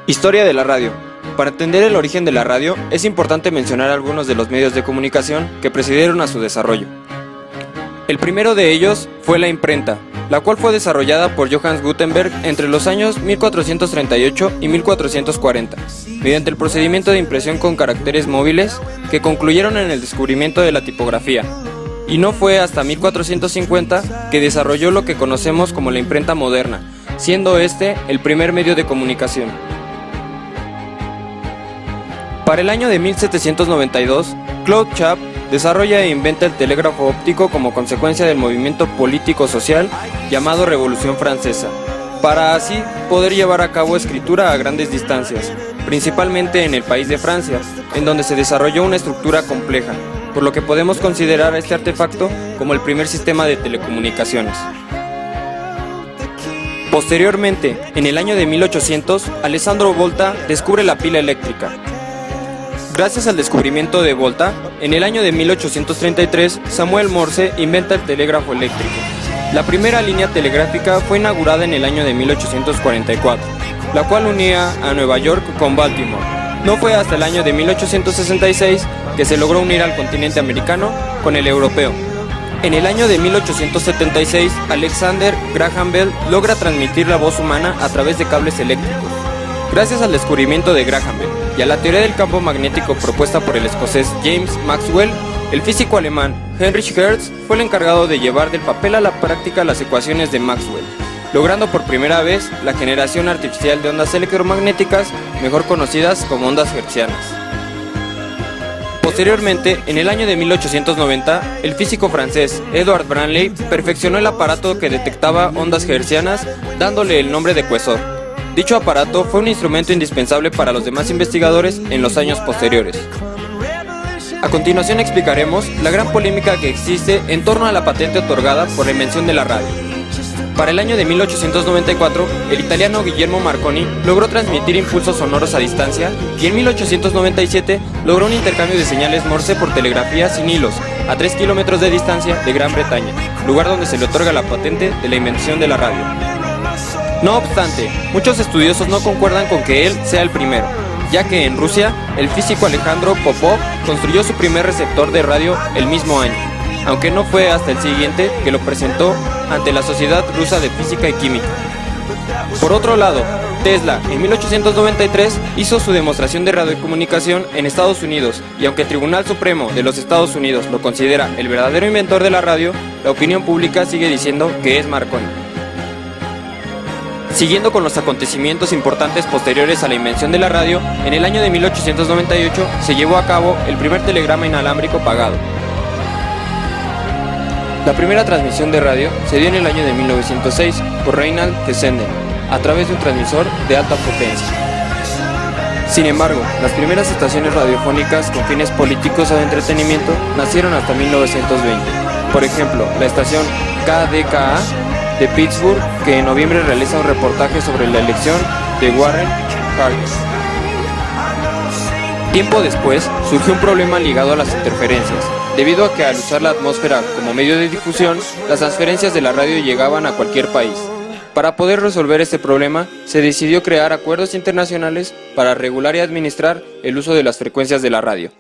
Historia de la radio. Para entender el origen de la radio, es importante mencionar algunos de los medios de comunicación que precedieron a su desarrollo. El primero de ellos fue la imprenta, la cual fue desarrollada por Johannes Gutenberg entre los años 1438 y 1440, mediante el procedimiento de impresión con caracteres móviles que concluyeron en el descubrimiento de la tipografía. Y no fue hasta 1450 que desarrolló lo que conocemos como la imprenta moderna, siendo este el primer medio de comunicación. Para el año de 1792, Claude Chappe desarrolla e inventa el telégrafo óptico como consecuencia del movimiento político-social llamado Revolución Francesa, para así poder llevar a cabo escritura a grandes distancias, principalmente en el país de Francia, en donde se desarrolló una estructura compleja, por lo que podemos considerar a este artefacto como el primer sistema de telecomunicaciones. Posteriormente, en el año de 1800, Alessandro Volta descubre la pila eléctrica. Gracias al descubrimiento de Volta, en el año de 1833, Samuel Morse inventa el telégrafo eléctrico. La primera línea telegráfica fue inaugurada en el año de 1844, la cual unía a Nueva York con Baltimore. No fue hasta el año de 1866 que se logró unir al continente americano con el europeo. En el año de 1876, Alexander Graham Bell logra transmitir la voz humana a través de cables eléctricos. Gracias al descubrimiento de Graham Bell y a la teoría del campo magnético propuesta por el escocés James Maxwell, el físico alemán Heinrich Hertz fue el encargado de llevar del papel a la práctica las ecuaciones de Maxwell, logrando por primera vez la generación artificial de ondas electromagnéticas, mejor conocidas como ondas hertzianas. Posteriormente, en el año de 1890, el físico francés Edward Branly perfeccionó el aparato que detectaba ondas hertzianas, dándole el nombre de Quasar. Dicho aparato fue un instrumento indispensable para los demás investigadores en los años posteriores. A continuación explicaremos la gran polémica que existe en torno a la patente otorgada por la invención de la radio. Para el año de 1894, el italiano Guillermo Marconi logró transmitir impulsos sonoros a distancia y en 1897 logró un intercambio de señales Morse por telegrafía sin hilos a 3 kilómetros de distancia de Gran Bretaña, lugar donde se le otorga la patente de la invención de la radio. No obstante, muchos estudiosos no concuerdan con que él sea el primero, ya que en Rusia, el físico Alejandro Popov construyó su primer receptor de radio el mismo año, aunque no fue hasta el siguiente que lo presentó ante la Sociedad Rusa de Física y Química. Por otro lado, Tesla en 1893 hizo su demostración de radiocomunicación en Estados Unidos y aunque el Tribunal Supremo de los Estados Unidos lo considera el verdadero inventor de la radio, la opinión pública sigue diciendo que es Marconi. Siguiendo con los acontecimientos importantes posteriores a la invención de la radio, en el año de 1898 se llevó a cabo el primer telegrama inalámbrico pagado. La primera transmisión de radio se dio en el año de 1906 por Reinald Kessenden, a través de un transmisor de alta potencia. Sin embargo, las primeras estaciones radiofónicas con fines políticos o de entretenimiento nacieron hasta 1920. Por ejemplo, la estación KDKA de Pittsburgh, que en noviembre realiza un reportaje sobre la elección de Warren Harding. Tiempo después, surgió un problema ligado a las interferencias, debido a que al usar la atmósfera como medio de difusión, las transferencias de la radio llegaban a cualquier país. Para poder resolver este problema, se decidió crear acuerdos internacionales para regular y administrar el uso de las frecuencias de la radio.